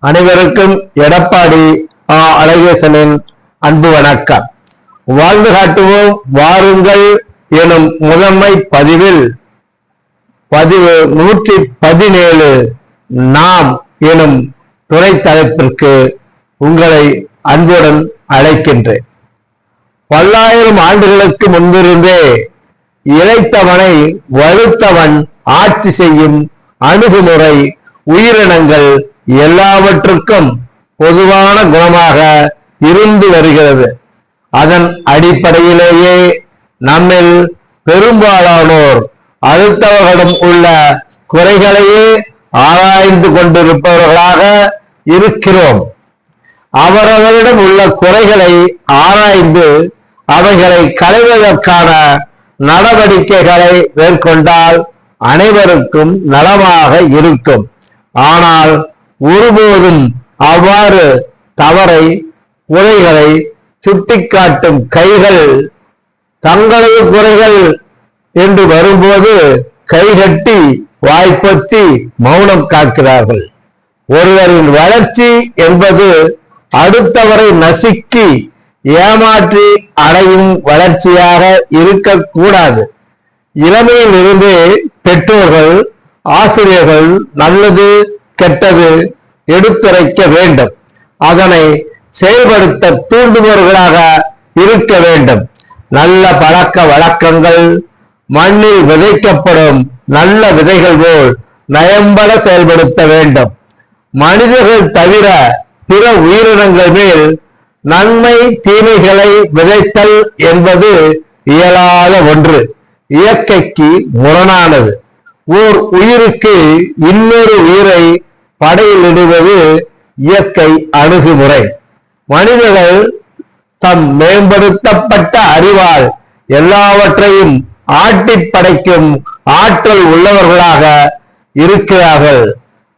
அனைவருக்கும் எடப்பாடி அழகேசனின் அன்பு வணக்கம். வாழ்ந்து காட்டுவோம் வாருங்கள் எனும் முதன்மை பதிவு 117 நாம் எனும் துணை தலைப்பிற்கு உங்களை அன்புடன் அழைக்கின்றேன். பல்லாயிரம் ஆண்டுகளுக்கு முன்பிருந்தே இளைத்தவனை வலுத்தவன் ஆட்சி செய்யும் அணுகுமுறை உயிரினங்கள் எல்லாவற்றுக்கும் பொதுவான குணமாக இருந்து வருகிறது. அதன் அடிப்படையிலேயே நம்மில் பெரும்பாலானோர் அடுத்தவர்களிடம் உள்ள குறைகளையே ஆராய்ந்து கொண்டிருப்பவர்களாக இருக்கிறோம். அவரவரிடம் உள்ள குறைகளை ஆராய்ந்து அவைகளை களைவதற்கான நடவடிக்கைகளை மேற்கொண்டால் அனைவருக்கும் நலமாக இருக்கும். ஆனால் ஒருபோதும் அவ்வாறு தவறை குறைகளை சுட்டிக்காட்டும் கைகள் தங்களது குறைகள் என்று வரும்போது கைகட்டி வாய்ப்பற்றி மௌனம் காக்கிறார்கள். ஒருவரின் வளர்ச்சி என்பது அடுத்தவரை நசுக்கி ஏமாற்றி அடையும் வளர்ச்சியாக இருக்கக்கூடாது. இளமையில் இருந்தே பெற்றோர்கள் ஆசிரியர்கள் நல்லது கெட்டது எடுத்துரைக்க வேண்டும். அதனை செயல்படுத்த தூண்டுபவர்களாக இருக்க வேண்டும். நல்ல பழக்க வழக்கங்கள் மண்ணில் விதைக்கப்படும் நல்ல விதைகள் போல் நயம்பட செயல்படுத்த வேண்டும். மனிதர்கள் தவிர பிற உயிரினங்கள் மேல் நன்மை தீமைகளை விதைத்தல் என்பது இயலாத ஒன்று, இயற்கைக்கு முரணானது. ஓர் உயிருக்கு இன்னொரு உயிரை படையிலிடுவது இயற்கை அணுகுமுறை. மனிதர்கள் தம் மேம்படுத்தப்பட்ட அறிவால் எல்லாவற்றையும் ஆட்டி படைக்கும் ஆற்றல் உள்ளவர்களாக இருக்கிறார்கள்.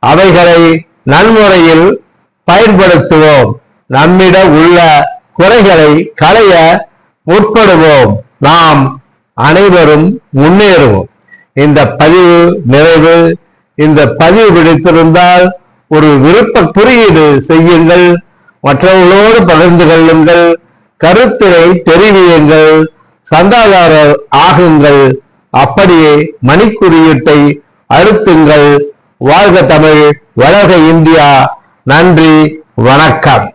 அவைகளை நன்முறையில் பயன்படுத்துவோம். நம்மிடம் உள்ள குறைகளை களைய முற்படுவோம். நாம் அனைவரும் முன்னேறுவோம். இந்த பதிவு நிறைவு. இந்த பதிவு பிடித்திருந்தால் ஒரு விருப்ப குறியீடு செய்யுங்கள், மற்றவர்களோடு பகிர்ந்து கொள்ளுங்கள், கருத்தினை தெரிவியுங்கள், சந்தாதாரர் ஆகுங்கள். அப்படியே மணிக்குறியீட்டை அழுத்துங்கள். வாழ்க தமிழ், வளர்க இந்தியா. நன்றி, வணக்கம்.